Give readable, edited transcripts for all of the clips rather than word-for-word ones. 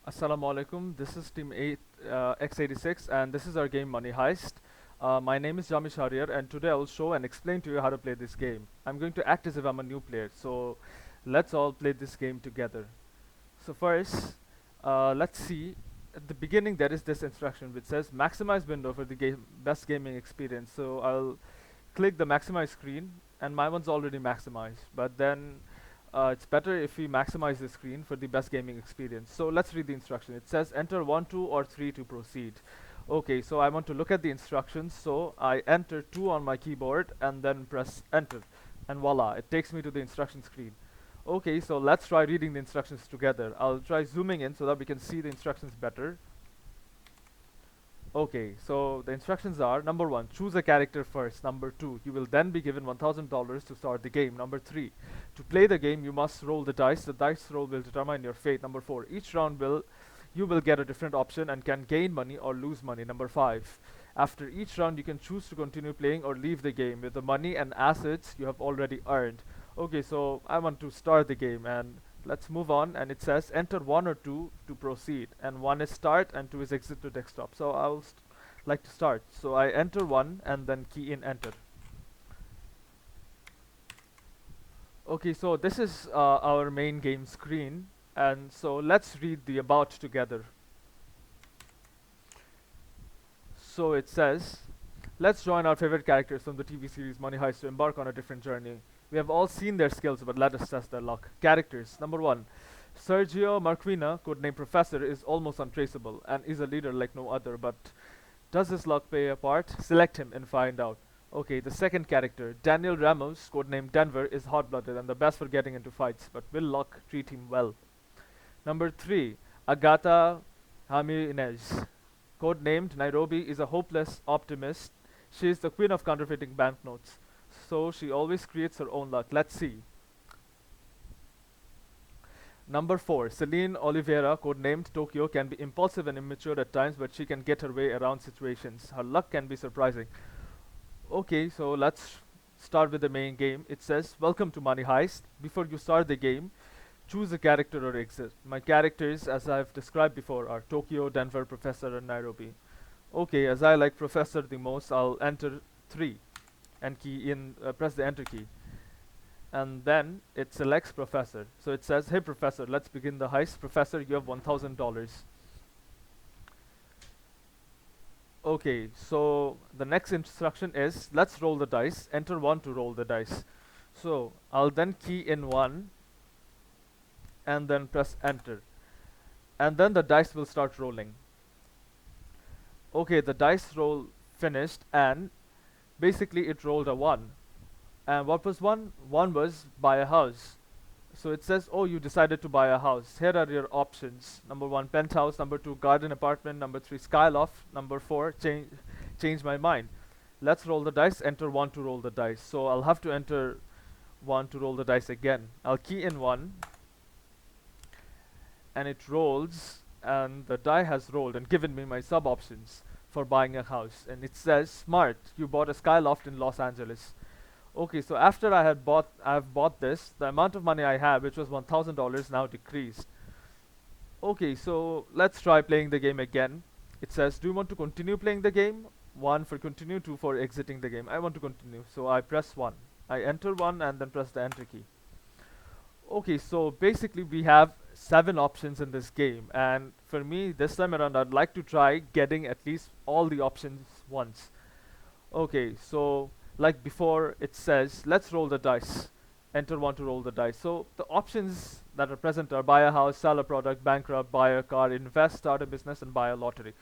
Assalamu alaikum. This is Team 8 X86 and this is our game Money Heist. My name is Jami Shariar and today I will show and explain to you how to play this game. I'm going to act as if I'm a new player, so let's all play this game together. So first, let's see. At the beginning there is this instruction which says maximize window for the best gaming experience. So I'll click the maximize screen and my one's already maximized, but then it's better if we maximize the screen for the best gaming experience. So let's read the instruction. It says enter 1, 2 or 3 to proceed. Okay, so I want to look at the instructions, so I enter 2 on my keyboard and then press enter, and voila, it takes me to the instruction screen. Okay, so let's try reading the instructions together. I'll try zooming in so that we can see the instructions better. Okay, so the instructions are: number 1, choose a character first. Number 2, you will then be given $1,000 to start the game. Number 3, to play the game, you must roll the dice. The dice roll will determine your fate. Number 4, each round you will get a different option and can gain money or lose money. Number 5, after each round, you can choose to continue playing or leave the game with the money and assets you have already earned. Okay, so I want to start the game and let's move on, and it says enter 1 or 2 to proceed, and 1 is start and 2 is exit to desktop. So I'll like to start. So I enter 1 and then key in enter. Okay, so this is our main game screen, and so let's read the about together. So it says, let's join our favorite characters from the TV series Money Heist to embark on a different journey. We have all seen their skills, but let us test their luck. Characters. Number 1, Sergio Marquina, codename Professor, is almost untraceable and is a leader like no other, but does his luck play a part? Select him and find out. Okay, the second character, Daniel Ramos, codename Denver, is hot-blooded and the best for getting into fights, but will luck treat him well? Number 3, Agatha Jimenez, codenamed Nairobi, is a hopeless optimist. She is the queen of counterfeiting banknotes, so she always creates her own luck. Let's see. Number 4, Celine Oliveira, codenamed Tokyo, can be impulsive and immature at times, but she can get her way around situations. Her luck can be surprising. Okay, so let's start with the main game. It says, welcome to Money Heist. Before you start the game, choose a character or exit. My characters, as I've described before, are Tokyo, Denver, Professor, and Nairobi. Okay, as I like Professor the most, I'll enter 3 and press the enter key. And then it selects Professor. So it says, hey Professor, let's begin the heist. Professor, you have $1,000. Okay, so the next instruction is, let's roll the dice. Enter 1 to roll the dice. So I'll then key in 1 and then press enter. And then the dice will start rolling. Okay, the dice roll finished and basically it rolled a 1. And what was 1? 1 was buy a house. So it says, oh, you decided to buy a house. Here are your options. Number 1, penthouse. Number 2, garden apartment. Number 3, skyloft. Number 4, change my mind. Let's roll the dice. Enter 1 to roll the dice. So I'll have to enter 1 to roll the dice again. I'll key in 1 and it rolls, and the die has rolled and given me my sub options for buying a house, and it says smart, you bought a skyloft in Los Angeles. Okay, so after I've bought this, the amount of money I have, which was $1,000, now decreased. Okay, so let's try playing the game again. It says, do you want to continue playing the game? 1 for continue, 2 for exiting the game. I want to continue, so I press 1. I enter 1 and then press the enter key. Okay, so basically we have 7 options in this game, and for me this time around I'd like to try getting at least all the options once. Okay, so like before, it says let's roll the dice. Enter 1 to roll the dice. So the options that are present are buy a house, sell a product, bankrupt, buy a car, invest, start a business, and buy a lottery.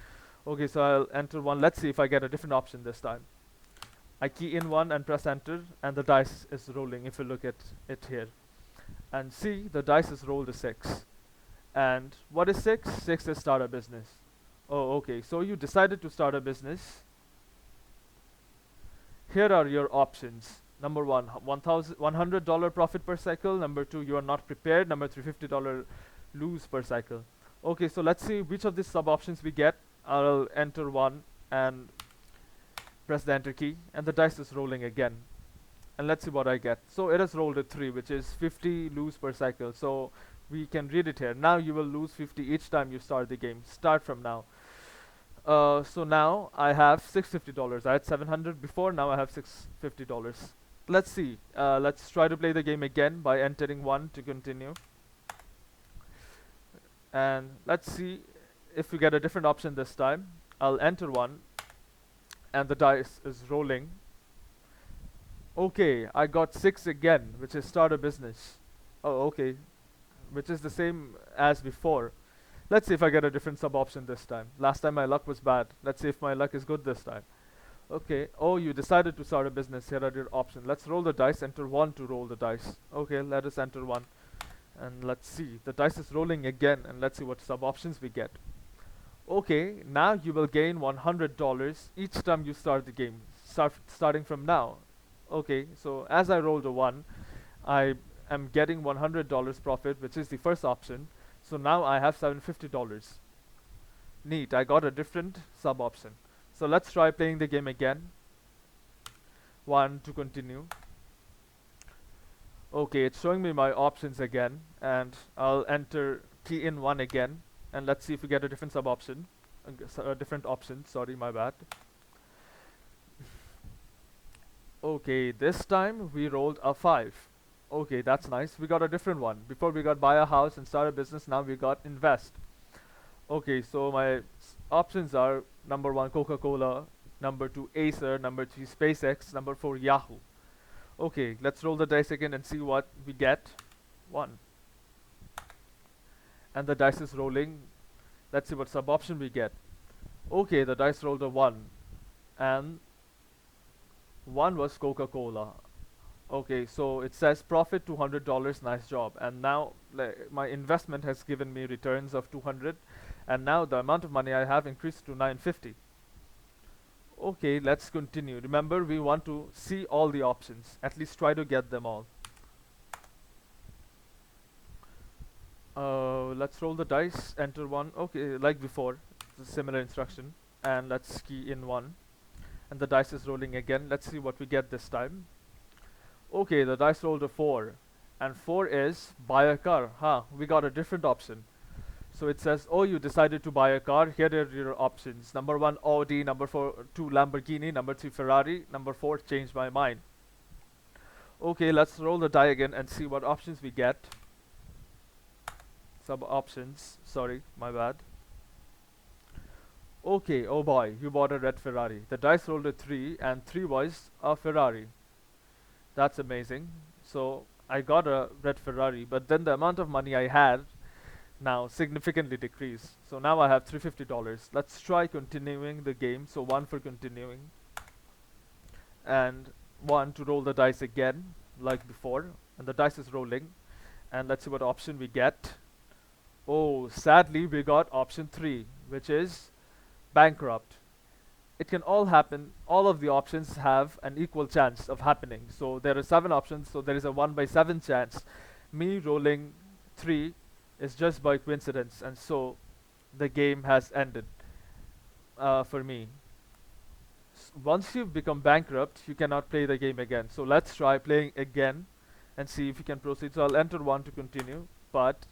Okay, so I'll enter 1. Let's see if I get a different option this time. I key in 1 and press enter, and the dice is rolling if you look at it here. And see, the dice is rolled a 6. And what is 6? 6 is start a business. Oh, okay, so you decided to start a business. Here are your options. Number 1, $100 profit per cycle. Number 2, you are not prepared. Number 3, $50 lose per cycle. Okay, so let's see which of these sub options we get. I'll enter 1 and press the enter key, and the dice is rolling again. And let's see what I get. So it has rolled a 3, which is 50 lose per cycle. So We can read it here. Now you will lose 50 each time you start the game. Start from now. So now I have $650. I had 700 before, now I have $650. Let's see. Let's try to play the game again by entering 1 to continue. And let's see if we get a different option this time. I'll enter 1 and the dice is rolling. Okay, I got 6 again, which is start a business. Oh, okay. Which is the same as before. Let's see if I get a different sub option this time. Last time my luck was bad. Let's see if my luck is good this time. Okay. Oh, you decided to start a business. Here are your options. Let's roll the dice. Enter 1 to roll the dice. Okay, let us enter 1. And let's see. The dice is rolling again, and let's see what sub options we get. Okay, now you will gain $100 each time you start the game. Starting from now. Okay, so as I rolled a 1, I am getting $100 profit, which is the first option. So now I have $750. Neat, I got a different sub option. So let's try playing the game again. 1 to continue. Okay, it's showing me my options again, and I'll enter key in 1 again, and let's see if we get a different sub option. A different option, sorry, my bad. Okay, this time we rolled a 5. Okay, that's nice. We got a different one. Before we got buy a house and start a business, now we got invest. Okay, so my options are number 1 Coca-Cola, number 2 Acer, number 3 SpaceX, number 4 Yahoo. Okay, let's roll the dice again and see what we get. 1. And the dice is rolling. Let's see what sub option we get. Okay, the dice rolled a 1. And 1 was Coca-Cola. Okay, so it says profit $200, nice job. And now my investment has given me returns of 200, and now the amount of money I have increased to 950. Okay, let's continue. Remember, we want to see all the options, at least try to get them all. Let's roll the dice, enter 1. Okay, like before, it's a similar instruction. And let's key in 1. And the dice is rolling again. Let's see what we get this time. Okay, the dice rolled a 4, and 4 is buy a car. We got a different option. So it says, oh, you decided to buy a car. Here are your options. Number 1 Audi, number 2 Lamborghini, number 3 Ferrari, number 4 change my mind. Okay, let's roll the die again and see what options we get. Sub options, sorry, my bad. Okay, oh boy, you bought a red Ferrari. The dice rolled a 3, and 3 was a Ferrari. That's amazing. So I got a red Ferrari, but then the amount of money I had now significantly decreased. So now I have $350. Let's try continuing the game. So 1 for continuing, and 1 to roll the dice again, like before. And the dice is rolling. And let's see what option we get. Oh, sadly we got option 3, which is bankrupt. It can all happen. All of the options have an equal chance of happening. So there are 7 options, so there is a 1 by 7 chance. Me rolling 3 is just by coincidence, and so the game has ended for me. Once you've become bankrupt, you cannot play the game again. So let's try playing again and see if we can proceed. So I'll enter 1 to continue, but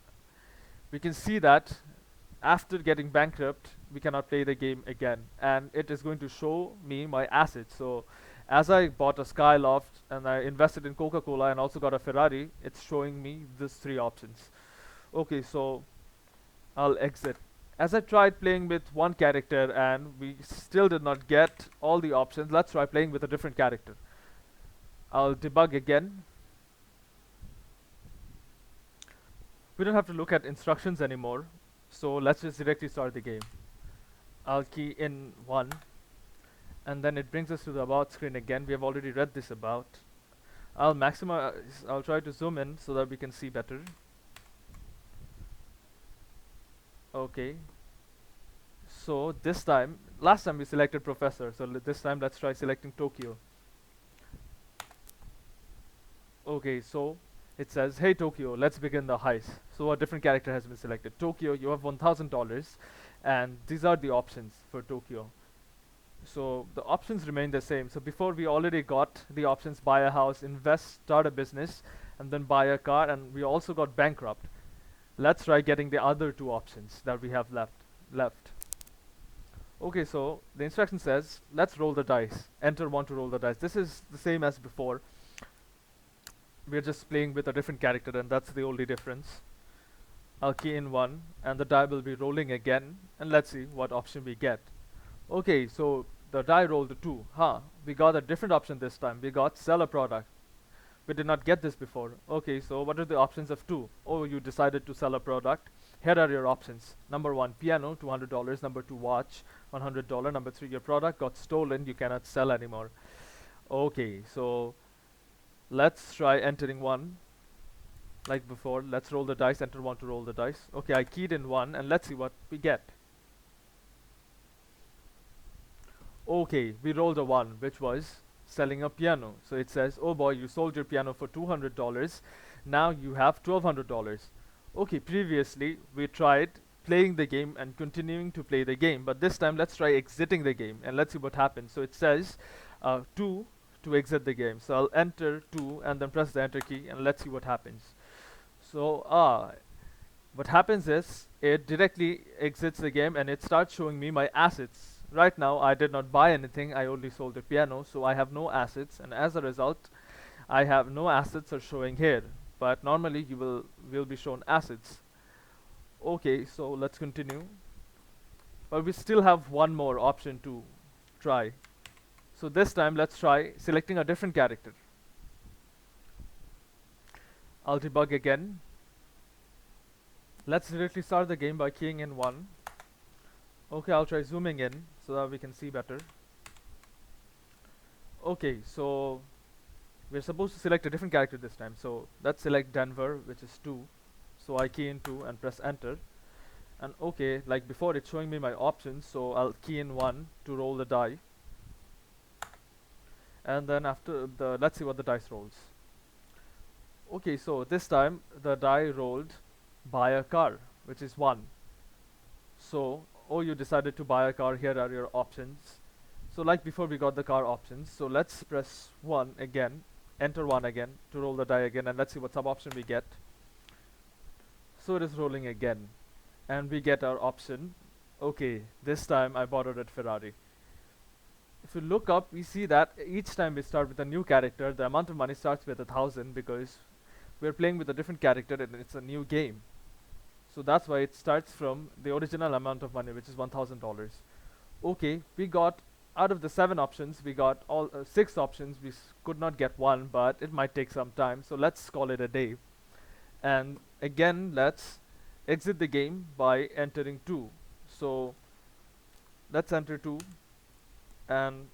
we can see that after getting bankrupt, we cannot play the game again, and it is going to show me my assets. So as I bought a Skyloft and I invested in Coca-Cola and also got a Ferrari, it's showing me these 3 options. Okay, so I'll exit. As I tried playing with one character and we still did not get all the options, let's try playing with a different character. I'll debug again. We don't have to look at instructions anymore, so let's just directly start the game. I'll key in 1, and then it brings us to the about screen again. We have already read this about. I'll try to zoom in so that we can see better. Okay. So this time, last time we selected Professor, so this time let's try selecting Tokyo. Okay, so it says, hey Tokyo, let's begin the heist. So a different character has been selected. Tokyo, you have $1,000, and these are the options for Tokyo. So the options remain the same. So before we already got the options: buy a house, invest, start a business, and then buy a car, and we also got bankrupt. Let's try getting the other two options that we have left. Okay, so the instruction says, let's roll the dice. Enter 1 to roll the dice. This is the same as before. We're just playing with a different character, and that's the only difference. I'll key in 1, and the die will be rolling again, and let's see what option we get. Okay, so the die rolled a 2. We got a different option this time. We got sell a product. We did not get this before. Okay, so what are the options of 2? Oh, you decided to sell a product. Here are your options. Number 1, piano, $200. Number 2, watch, $100. Number 3, your product got stolen. You cannot sell anymore. Okay, so let's try entering 1. Like before, let's roll the dice, enter 1 to roll the dice. Okay, I keyed in 1, and let's see what we get. Okay, we rolled a 1, which was selling a piano. So it says, oh boy, you sold your piano for $200. Now you have $1,200. Okay, previously we tried playing the game and continuing to play the game, but this time let's try exiting the game and let's see what happens. So it says 2 to exit the game. So I'll enter 2 and then press the enter key and let's see what happens. So what happens is it directly exits the game and it starts showing me my assets. Right now I did not buy anything, I only sold the piano, so I have no assets, and as a result I have no assets are showing here, but normally you will be shown assets. Okay, so let's continue. But we still have one more option to try. So this time let's try selecting a different character. I'll debug again. Let's directly start the game by keying in 1. Okay, I'll try zooming in so that we can see better. Okay, so we're supposed to select a different character this time. So let's select Denver, which is 2. So I key in 2 and press enter. And okay, like before, it's showing me my options. So I'll key in 1 to roll the die. And then after let's see what the dice rolls. Okay, so this time the die rolled buy a car, which is 1. So, oh, you decided to buy a car, here are your options. So like before, we got the car options. So let's press 1 again, enter 1 again to roll the die again, and let's see what sub option we get. So it is rolling again, and we get our option. Okay, this time I bought a red Ferrari. If you look up, we see that each time we start with a new character, the amount of money starts with 1,000 because we're playing with a different character and it's a new game. So that's why it starts from the original amount of money, which is $1,000. Okay, we got out of the 7 options, we got all 6 options. We could not get 1, but it might take some time. So let's call it a day. And again, let's exit the game by entering 2. So let's enter 2 and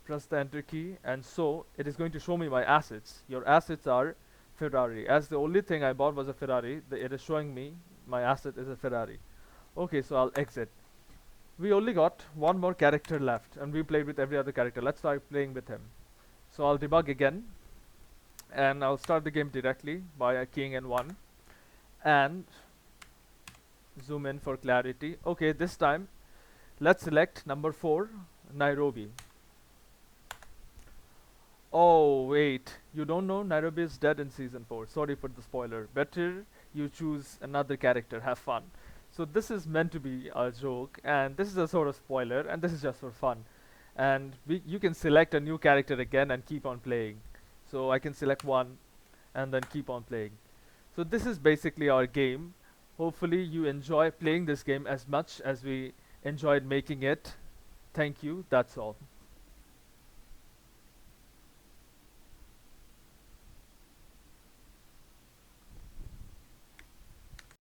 press the enter key, and so it is going to show me my assets. Your assets are Ferrari. As the only thing I bought was a Ferrari, it is showing me my asset is a Ferrari. Okay, so I'll exit. We only got one more character left, and we played with every other character. Let's try playing with him. So I'll debug again, and I'll start the game directly by keying in 1 and zoom in for clarity. Okay, this time let's select number 4, Nairobi. Oh wait, you don't know Nairobi is dead in season 4. Sorry for the spoiler. Better you choose another character, have fun. So this is meant to be a joke, and this is a sort of spoiler, and this is just for fun. And you can select a new character again and keep on playing. So I can select one and then keep on playing. So this is basically our game. Hopefully you enjoy playing this game as much as we enjoyed making it. Thank you, that's all.